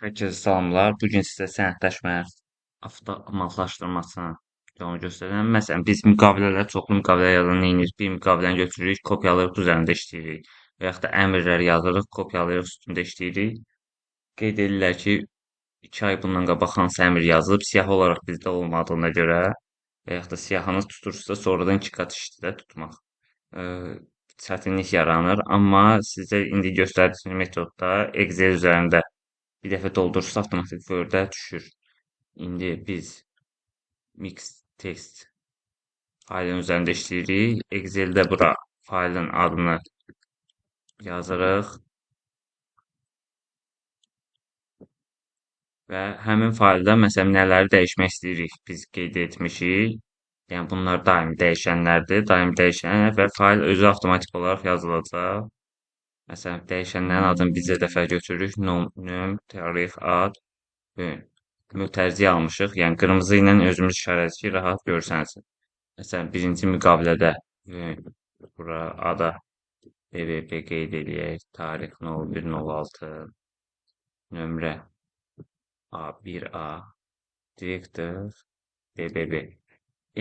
Herkese salamlar. Bu gün sizə sənədləşmə avtomatlaşdırmasını yolunu göstərəcəm. Məsələn, biz müqavilələr, çoxlu müqavilə yazanda nə edirik? Bir müqaviləni götürürük, kopyalayırıq, üzərində işləyirik. Və yaxud da əmrləri yazırıq, kopyalayırıq, üstündə işləyirik. Qeyd edirlər ki, 2 ay bundan qabaq hansı əmr yazılıb, siyahı olaraq bizdə olmadığına görə və yaxud da siyahınız tutursa, sonradan 2 qat işdə tutmaq e, çətinlik yaranır. Amma sizə indi göstərdiyim metodda Excel üzərində bir dəfə doldurursa avtomatik Word-ə düşür. İndi biz mix text faylın üzərində işləyirik. Excel-də bura faylın adını yazırıq və həmin faylda məsələn nələri dəyişmək istəyirik biz qeyd etmişik. Yəni bunlar daimi dəyişənlərdir. Daimi dəyişən və fayl özü avtomatik olaraq yazılacaq. Məsələn, dəyişənlərin adını bizə dəfə götürürük. Nöm, tarix, ad, gün. Mötərizəyə almışıq. Yəni qırmızı ilə özümüz işarələdik ki, rahat görsəniz. Məsələn, birinci müqavilədə bura ada BBB qeyd eləyək. Tarix 0106, nömrə A1A, direktor BBB.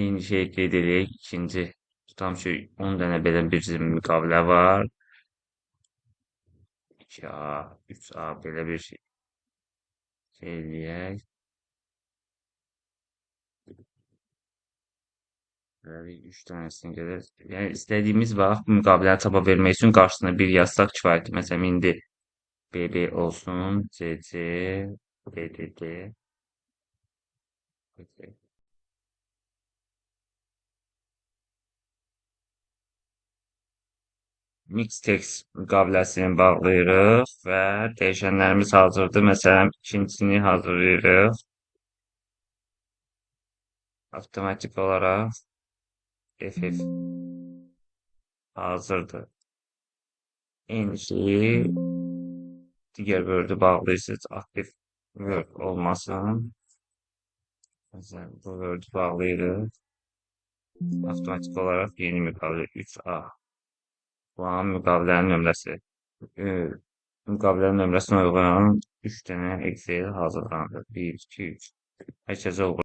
Eyni şey qeyd eləyək. İkinci tutam ki, 10 dənə belə bir müqavilə var. 2A, 3A belə bir şey eləyək. Böyle 3 tanesini gelir. Yəni istədiyimiz vaxt bu müqaviləni tapa vermək üçün qarşısına bir yazsaq kifayətdir. Məsələn, indi BB olsun, CC, BDD. Mix text müqaviləsini bağlayırıq və dəyişənlərimiz hazırdır. Məsələn, ikincisini hazırlayırıq. Avtomatik olaraq FF hazırdır. Eyni şeyi digər Word-ü bağlayırsınız. Aktiv Word olmasın. Məsələn, bu Word-ü bağlayırıq. Avtomatik olaraq yeni müqavilə 3A. Bu an müqavilənin nömrəsi. Müqavilənin nömrəsinə uyğun 3 dənə Excel hazırlandı. 1, 2, 3. Hər kəsə uğurlar.